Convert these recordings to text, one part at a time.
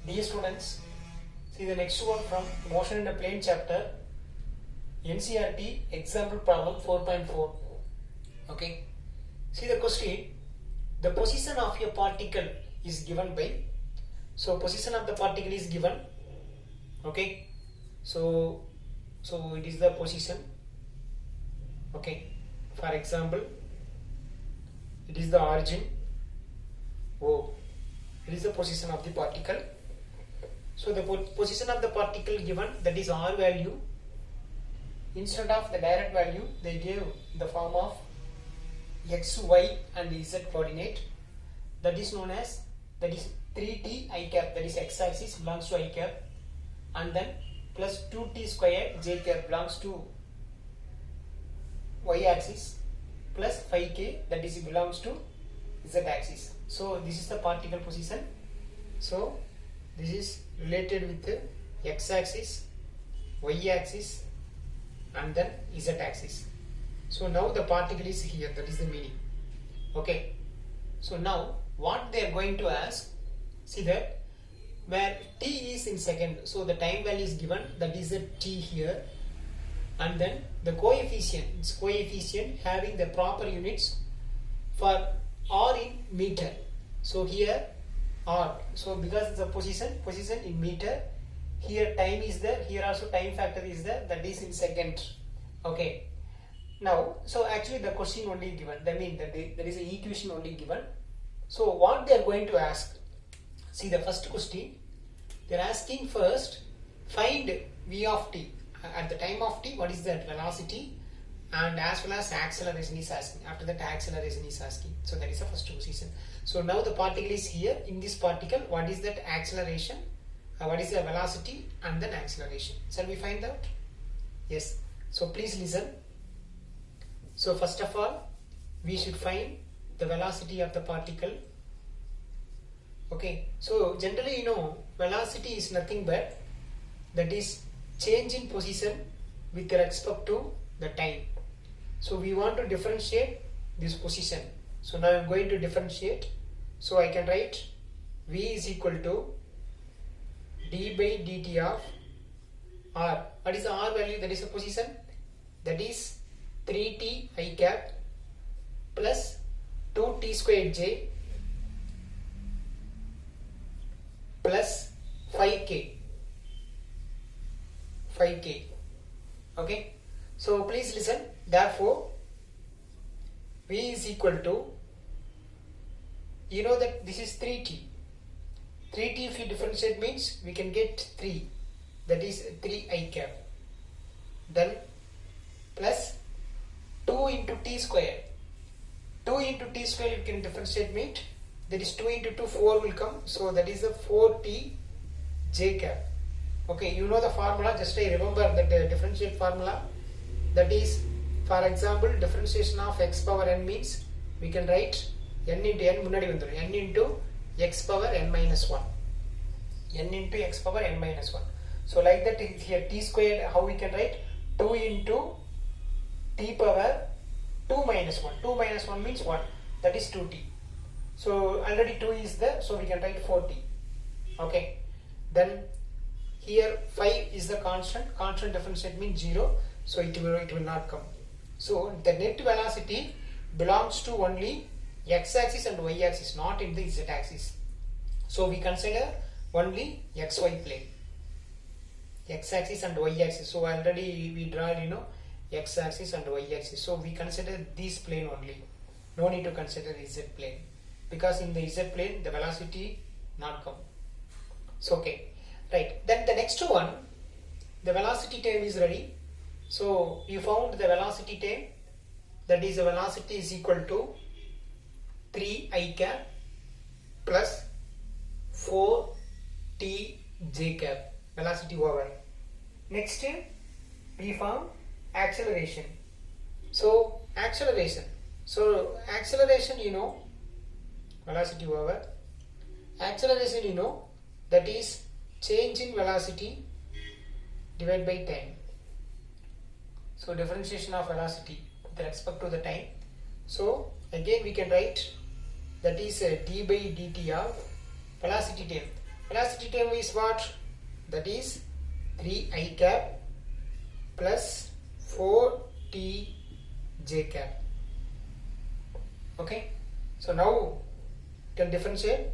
Dear students, see the next one from Motion in a Plane chapter, NCERT example problem 4.4. Okay, see the question. The position of a particle is given by. So position of the particle is given. Okay, so it is the position. Okay, for example, it is the origin O. It is the position of the particle. So the position of the particle given, that is R value. Instead of the direct value, they gave the form of x, y and z coordinate. That is known as, that is 3t I cap, that is x axis belongs to I cap, and then plus 2t square j cap belongs to y axis, plus 5k, that is belongs to z axis. So this is the particle position. So this is related with the x axis, y axis and then z axis. So now the particle is here, that is the meaning. Okay, so now what they are going to ask, see that where t is in second, so the time value is given, that is the t here, and then the coefficient having the proper units for r in meter. So here r, so because it's a position in meter, here time is there, here also time factor is there, that is in second. Okay, now so actually the question only given, that means that there is an equation only given. So what they are going to ask, see the first question, they are asking first find v of t at the time of t, what is that velocity, and as well as acceleration is asking. After that acceleration is asking. So that is the first position. So now the particle is here. In this particle, what is that acceleration, what is the velocity and then acceleration. Shall we find out? Yes. So please listen. So first of all, we should find the velocity of the particle. Okay. So generally, velocity is nothing but, that is change in position with respect to the time. So we want to differentiate this position. So now I am going to differentiate. So I can write v is equal to d by dt of r. What is the r value? That is the position. That is 3t I cap plus 2t squared j plus 5k. Okay. So please listen. Therefore, v is equal to, you know that this is 3t. 3t if you differentiate means we can get 3. That is 3 I cap. Then plus 2 into t square. 2 into t square you can differentiate means, that is 2 into 2, 4 will come. So that is the 4t j cap. Okay, you know the formula, just I remember that differentiate formula. That is, for example, differentiation of x power n means we can write n into n munadi vandru, n into x power n minus 1. N into x power n minus 1. So like that here t squared, how we can write 2 into t power 2 minus 1. 2 minus 1 means what? That is 2t. So already 2 is there, so we can write 4t. Okay. Then here 5 is the constant differentiate means 0, so it will not come. So the net velocity belongs to only x axis and y axis, not in the z axis. So we consider only xy plane, x axis and y axis. So already we draw x axis and y axis. So we consider this plane only. No need to consider z plane, because in the z plane the velocity not come. So okay. Right, then the next one, the velocity time is ready. So you found the velocity time, that is the velocity is equal to 3 I cap plus 4 t j cap, velocity over. Next we found acceleration. So acceleration, velocity over. Acceleration that is change in velocity divided by time. So differentiation of velocity with respect to the time. So again we can write, that is d by dt of velocity time. Velocity term is what? That is 3 I cap plus 4t j cap. Okay, so now you can differentiate.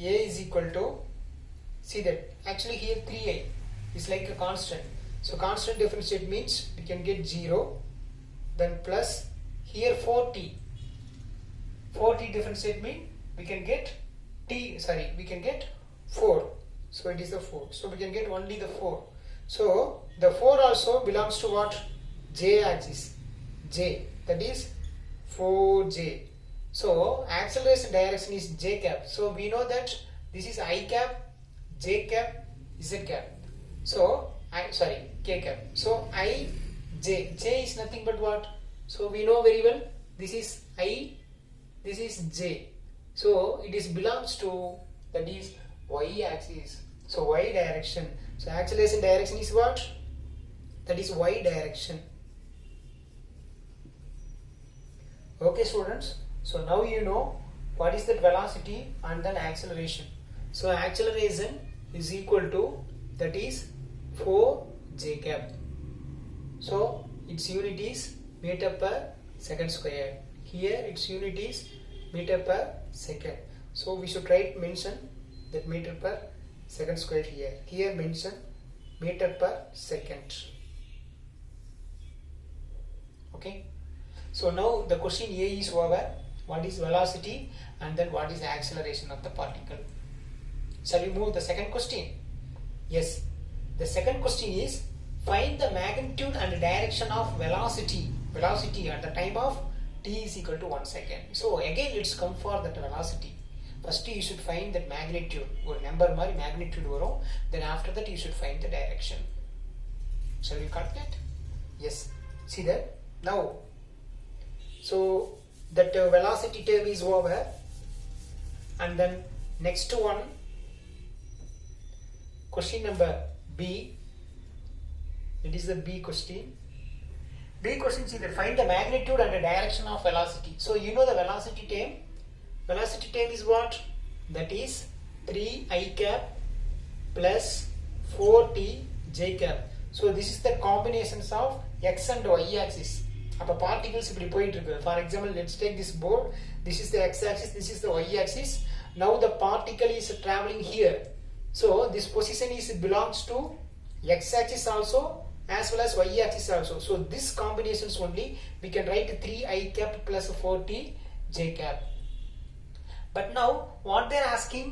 A is equal to, see that actually here 3i is like a constant. So constant differentiate means we can get 0, then plus here 4t. 4t differentiate means we can get we can get 4. So it is the 4. So we can get only the 4. So the 4 also belongs to what? J axis. J, that is 4j. So acceleration direction is j cap. So we know that this is I cap, j cap, z cap. So k cap. So j is nothing but what? So we know very well this is I, this is j. So it is belongs to, that is y axis. So y direction. So acceleration direction is what? That is y direction. Okay students, so now you know what is the velocity and then acceleration. So acceleration is equal to, that is 4j cap. So its unit is meter per second square. Here its unit is meter per second. So we should mention that meter per second square here. Here mention meter per second. Okay. So now the question A is over. What is velocity and then what is the acceleration of the particle? Shall we move the second question? Yes. The second question is, find the magnitude and direction of velocity at the time of t is equal to 1 second. So again let's come for that velocity. First you should find that magnitude. Or number mari magnitude varum. Then after that you should find the direction. Shall we calculate? Yes. See that? Now, so that velocity term is over, and then next one, question number B. It is the B question. B question is either find the magnitude and the direction of velocity. So you know the velocity term. Velocity term is what? That is 3I cap plus 4t j cap. So this is the combinations of x and y axis. அப்போ particles இப்படி போயிட்டு இருக்கு. For example, let's take this board. This is the x axis, this is the y axis. Now the particle is traveling here. So this position belongs to x axis also as well as y axis also. So this combinations only we can write 3I cap plus 4t j cap. But now what they are asking,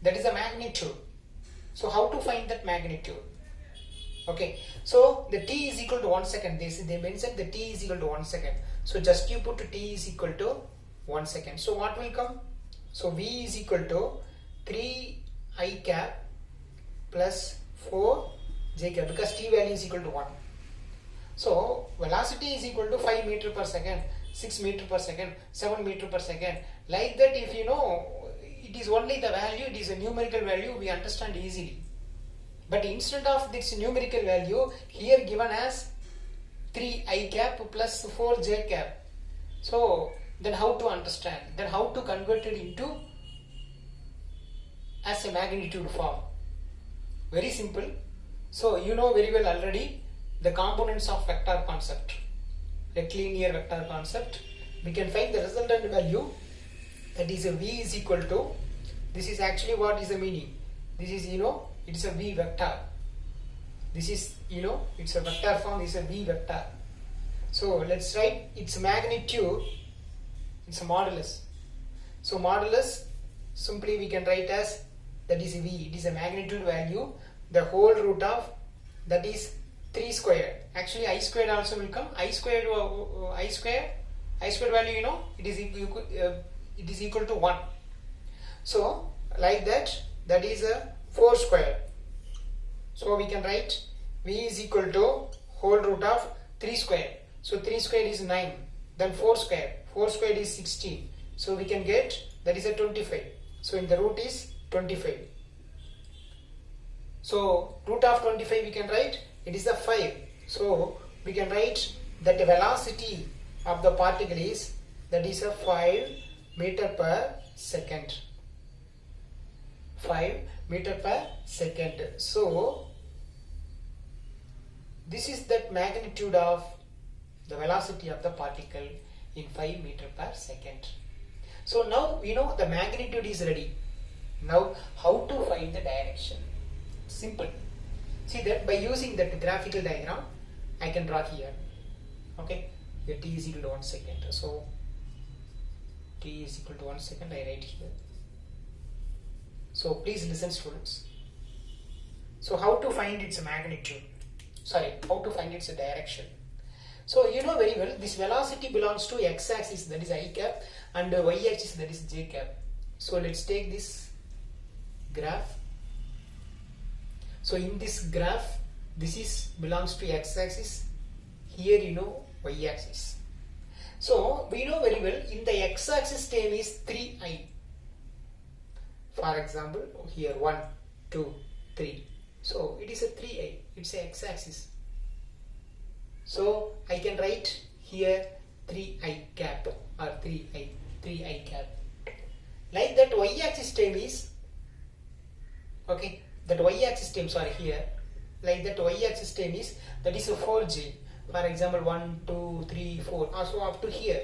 that is the magnitude. So how to find that magnitude? Okay, so the t is equal to 1 second. They mentioned the t is equal to 1 second. So just you put t is equal to 1 second. So what will come? So v is equal to 3I cap plus 4j cap, because t value is equal to 1. So velocity is equal to 5 meter per second, 6 meter per second, 7 meter per second. Like that, if you know it is only the value, it is a numerical value, we understand easily. But instead of this numerical value, here given as 3I cap plus 4j cap. So then how to understand? Then how to convert it into as a magnitude form? Very simple. So you know very well already the components of vector concept, rectilinear vector concept. We can find the resultant value, that is a v is equal to, this is actually what is the meaning. This is, it is a v vector. This is, it's a vector form, is a v vector. So let's write its magnitude, it's a modulus. So modulus simply we can write as, that is v, it is a magnitude value, the whole root of, that is 3 square. Actually I squared also will come. I squared value, it is equal to 1. So like that is a 4 square. So we can write v is equal to whole root of 3 square. So 3 square is 9. Then 4 square. 4 square is 16. So we can get, that is a 25. So in the root is 25. So root of 25 we can write, it is a 5. So we can write that the velocity of the particle is, that is a 5 meter per second. 5 meter per second. So this is the magnitude of the velocity of the particle in 5 meter per second. So now we know the magnitude is ready. Now how to find the direction? Simple. See that by using that graphical diagram I can draw here. Okay, here t is equal to 1 second. So t is equal to 1 second, I write here. So please listen, students. So how to find its magnitude? Sorry, how to find its direction? So you know very well this velocity belongs to x-axis, that is I cap, and y-axis, that is j cap. So let's take this graph. So in this graph, this is belongs to x-axis. Here you know y-axis. So we know very well in the x-axis term is 3i. For example, here 1, 2, 3. So it is a 3i. It's a x-axis. So I can write here 3i cap or 3i cap. Like that y-axis term is, okay, that y-axis term, sorry, here, like that y-axis term is, that is a 4j. For example, 1, 2, 3, 4. Also up to here,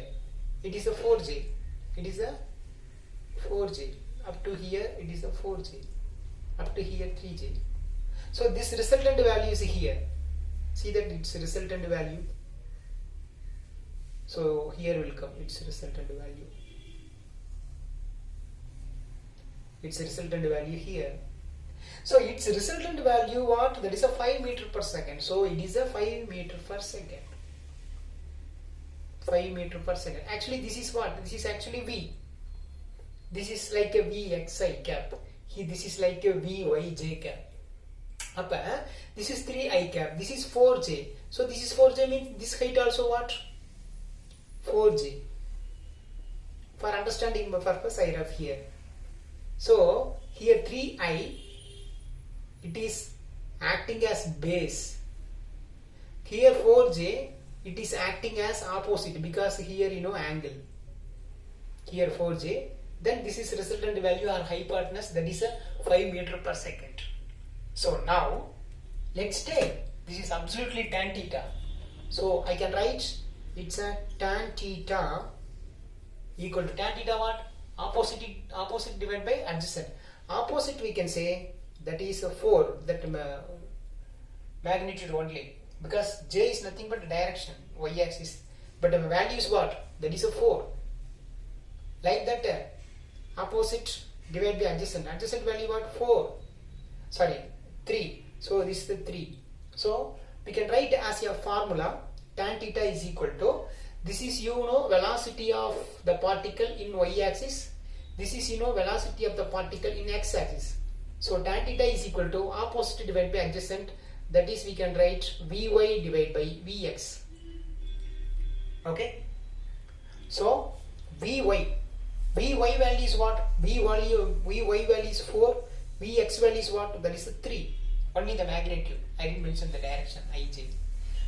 it is a 4j. It is a 4j. Up to here, it is a 4j. Up to here, 3j. So this resultant value is here. See that it's a resultant value. So here will come its resultant value. Its resultant value here. So its resultant value what? That is a 5 meter per second. So it is a 5 meter per second. 5 meter per second. Actually this is what? This is actually V. This is like a Vxi cap. Here this is like a Vyj cap. This is 3i cap. This is 4j. So this is 4j means this height also what? 4j. For understanding purpose I have here. So here 3i, it is acting as base. Here 4j, it is acting as opposite because here you know angle. Here 4j. Then this is resultant value or hypotenuse, that is a 5 meter per second. So now let's take, this is absolutely tan theta. So I can write it's a tan theta equal to tan theta what? Opposite divided by adjacent. Opposite we can say that is a 4, that magnitude only, because j is nothing but direction, y-axis, but the value is what? That is a 4. Like that opposite divided by adjacent. Adjacent value what? 4. Sorry, 3. So this is the 3. So we can write as a formula tan theta is equal to, this is you know velocity of the particle in y-axis. This is you know velocity of the particle in x-axis. So tan theta is equal to opposite divided by adjacent. That is we can write Vy divided by Vx. Okay. So Vy value is what? Vy value is 4. Vx value is what? That is 3. Only the magnitude. I didn't mention the direction ij.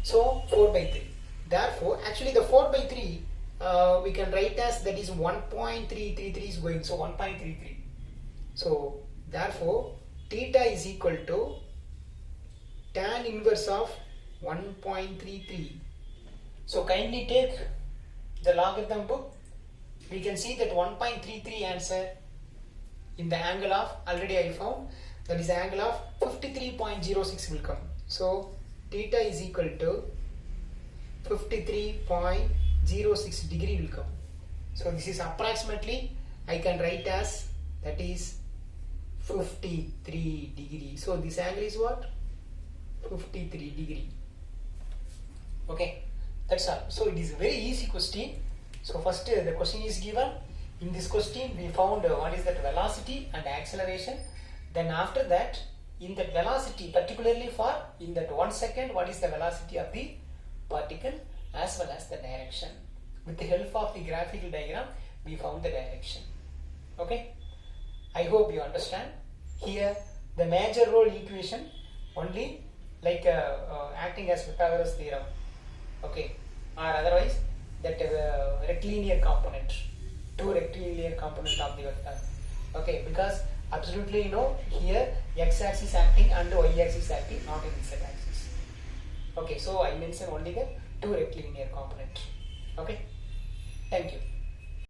So 4 by 3. Therefore, actually the 4 by 3 we can write as that is 1.333 is going. So 1.33. So therefore theta is equal to tan inverse of 1.33. So kindly take the logarithm book. We can see that 1.33 answer in the angle of, already I found, that is the angle of 53.06 will come. So theta is equal to 53.06 degree will come. So this is approximately I can write as that is 53 degree. So this angle is what? 53 degree. Okay, that's all. So it is a very easy question. So first the question is given. In this question we found what is that velocity and acceleration. Then after that, in that velocity, particularly for in that 1 second, what is the velocity of the particle as well as the direction. With the help of the graphical diagram, we found the direction. Okay, I hope you understand. Here the major role equation only like acting as Pythagoras theorem. Okay, or otherwise that rectilinear component. two rectilinear component of the vector. Okay, because absolutely here x-axis acting and y-axis acting, not in z-axis. Okay, so I mentioned only the two rectilinear component. Okay, thank you.